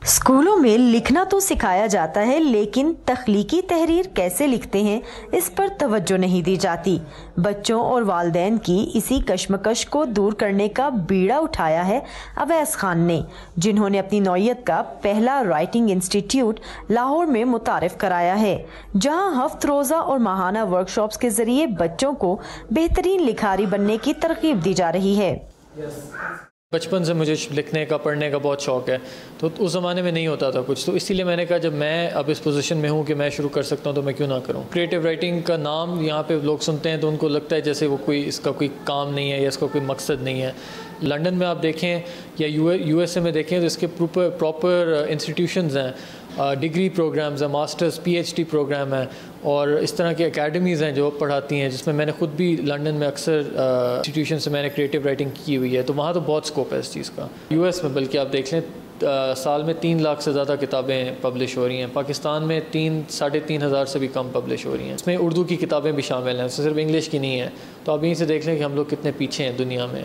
اسکولوں میں لکھنا تو سکھایا جاتا ہے لیکن تخلیقی تحریر کیسے لکھتے ہیں اس پر توجہ نہیں دی جاتی۔ بچوں اور والدین کی اسی کشمکش کو دور کرنے کا بیڑا اٹھایا ہے اویس خان نے، جنہوں نے اپنی نوعیت کا پہلا رائٹنگ انسٹیٹیوٹ لاہور میں متعارف کرایا ہے، جہاں ہفت روزہ اور ماہانہ ورکشاپس کے ذریعے بچوں کو بہترین لکھاری بننے کی ترغیب دی جا رہی ہے۔ بچپن سے مجھے لکھنے کا پڑھنے کا بہت شوق ہے، تو اس زمانے میں نہیں ہوتا تھا کچھ، تو اسی لیے میں نے کہا جب میں اب اس پوزیشن میں ہوں کہ میں شروع کر سکتا ہوں تو میں کیوں نہ کروں۔ کریٹیو رائٹنگ کا نام یہاں پہ لوگ سنتے ہیں تو ان کو لگتا ہے جیسے وہ کوئی اس کا کوئی کام نہیں ہے یا اس کا کوئی مقصد نہیں ہے۔ لنڈن میں آپ دیکھیں یا یو ایس اے میں دیکھیں تو اس کے پراپر انسٹیٹیوشنز ہیں، ڈگری پروگرامز ہیں، masters P H D programme ہیں، اور اس طرح کی اکیڈمیز ہیں جو پڑھاتی ہیں، جس میں نے خود بھی لنڈن میں اکثر انسٹیٹیوشن سے میں نے کریٹیو رائٹنگ کی ہوئی ہے، تو وہاں تو بہت اسکوپ ہے اس چیز کا۔ یو ایس میں بلکہ آپ دیکھ لیں سال میں 3 لاکھ سے زیادہ کتابیں پبلش ہو رہی ہیں، پاکستان میں 3-3.5 ہزار سے بھی کم پبلش ہو رہی ہیں، اس میں اردو کی کتابیں بھی شامل ہیں، صرف انگلش کی نہیں ہیں، تو آپ یہیں سے دیکھ لیں کہ ہم لوگ کتنے پیچھے ہیں دنیا میں۔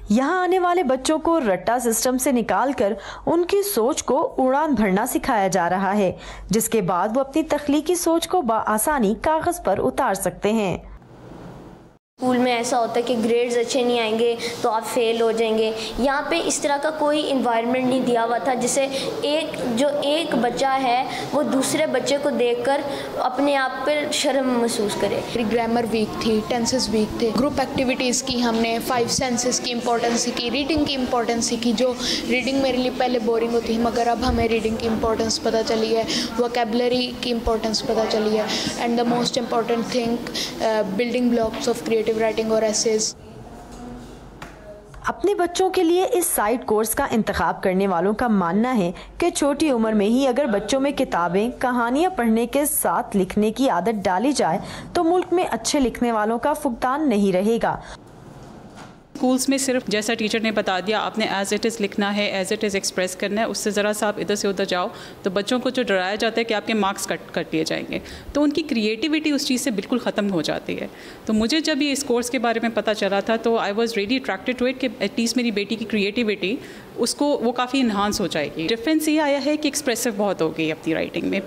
یہاں آنے والے بچوں کو رٹا سسٹم سے نکال کر ان کی سوچ کو اڑان بھرنا سکھایا جا رہا ہے، جس کے بعد وہ اپنی تخلیقی سوچ کو بآسانی کاغذ پر اتار سکتے ہیں۔ اسکول میں ایسا ہوتا ہے کہ گریڈز اچھے نہیں آئیں گے تو آپ فیل ہو جائیں گے، یہاں پہ اس طرح کا کوئی انوائرمنٹ نہیں دیا ہوا تھا جسے ایک بچہ ہے وہ دوسرے بچے کو دیکھ کر اپنے آپ پر شرم محسوس کرے۔ گرامر ویک تھی، ٹینسز ویک تھے، گروپ ایکٹیویٹیز کی ہم نے 5 سینسز کی امپورٹنس سیکھی، ریڈنگ کی امپورٹنس سیکھی، جو ریڈنگ میرے لیے پہلے بورنگ ہوتی ہے مگر اب ہمیں ریڈنگ کی امپورٹنس پتہ چلی ہے، ووکیبلری کی امپورٹنس پتہ چلی ہے، and the most important thing building blocks of creative writing اور ایسیز۔ اپنے بچوں کے لیے اس سائیڈ کورس کا انتخاب کرنے والوں کا ماننا ہے کہ چھوٹی عمر میں ہی اگر بچوں میں کتابیں، کہانیاں پڑھنے کے ساتھ لکھنے کی عادت ڈالی جائے تو ملک میں اچھے لکھنے والوں کا فقدان نہیں رہے گا۔ اسکولس میں صرف جیسا ٹیچر نے بتا دیا آپ نے ایز اٹ از لکھنا ہے، ایز اٹ از ایکسپریس کرنا ہے، اس سے ذرا سا آپ ادھر سے ادھر جاؤ تو بچوں کو جو ڈرایا جاتا ہے کہ آپ کے مارکس کٹ لیے جائیں گے، تو ان کی کریٹیوٹی اس چیز سے بالکل ختم ہو جاتی ہے۔ تو مجھے جب یہ اس کورس کے بارے میں پتہ چلا تھا تو I was really attracted to it کہ ایٹ لیسٹ میری بیٹی کی کریٹیوٹی اس کو وہ کافی انہانس ہو جائے گی۔ ڈفرینس یہ آیا ہے کہ ایکسپریسو بہت ہو گئی اپنی رائٹنگ میں۔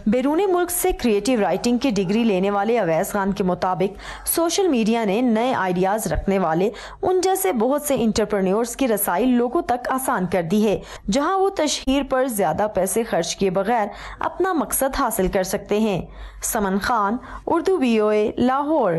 بیرون ملک سے کریٹیو رائٹنگ کی ڈگری لینے والے اویس خان کے مطابق سوشل میڈیا نے نئے آئیڈیاز رکھنے والے ان جیسے بہت سے انٹرپرینیورز کی رسائی لوگوں تک آسان کر دی ہے، جہاں وہ تشہیر پر زیادہ پیسے خرچ کیے بغیر اپنا مقصد حاصل کر سکتے ہیں۔ سمن خان، اردو VOA، لاہور۔